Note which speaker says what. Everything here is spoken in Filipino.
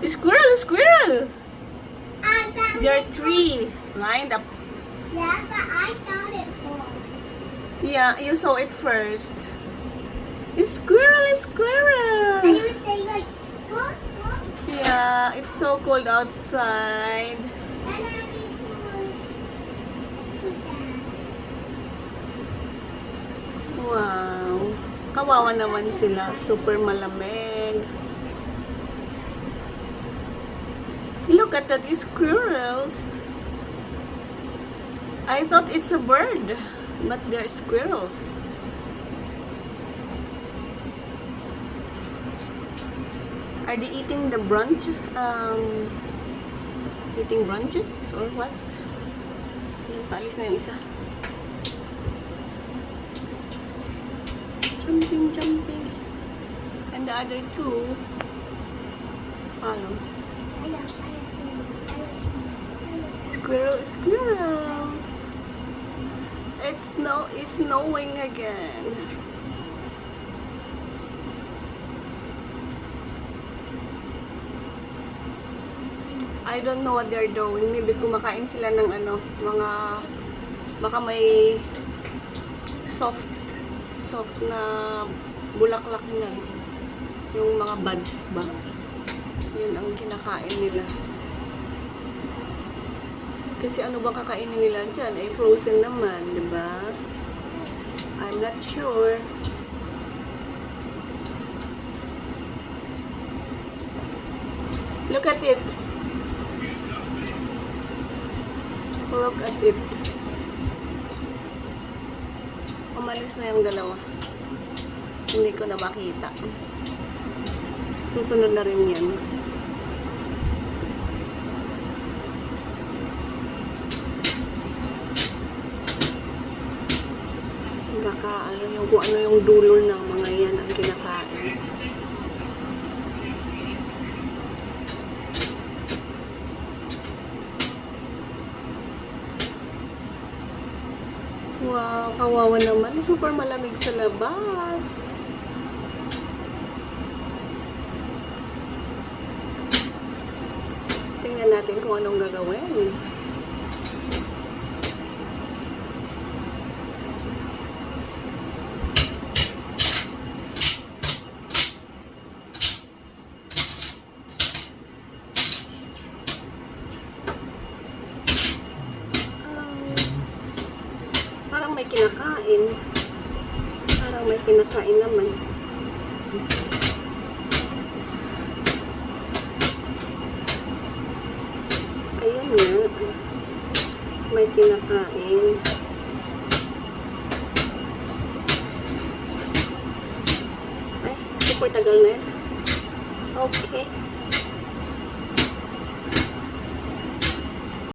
Speaker 1: Squirrel, squirrel!
Speaker 2: I found
Speaker 1: There are
Speaker 2: it.
Speaker 1: three lined up.
Speaker 2: Yeah, but I found it first.
Speaker 1: Yeah, you saw it first. Squirrel,
Speaker 2: And
Speaker 1: squirrel!
Speaker 2: it was saying like, look, look.
Speaker 1: Yeah, it's so cold outside.
Speaker 2: And I just was
Speaker 1: Wow. Kawawa naman sila. Super malamig. Look at that squirrels. I thought it's a bird, but they're squirrels. Are they eating the brunch? Eating brunches or what? Yan, paalis na yung isa. Jumping, jumping. And the other two follows. Squirrel, squirrels. It's snowing again. I don't know what they're doing. Maybe kumakain sila ng mga baka may soft na bulaklak na. Yung mga buds ba? Yun ang kinakain nila. Kasi ano bang kakainin nila dyan? Ay frozen naman, di ba? I'm not sure. Look at it. Look at it. Umalis na yung dalawa. Hindi ko na makita. Susunod na rin yan. Baka kung ano yung dulo ng mga yan ang kinakain. Wow, kawawa naman. Super malamig sa labas. Tingnan natin kung anong gagawin. Parang may kinakain. Parang may kinakain naman. Ayun nga. May kinakain. Ay, super tagal na yan. Okay.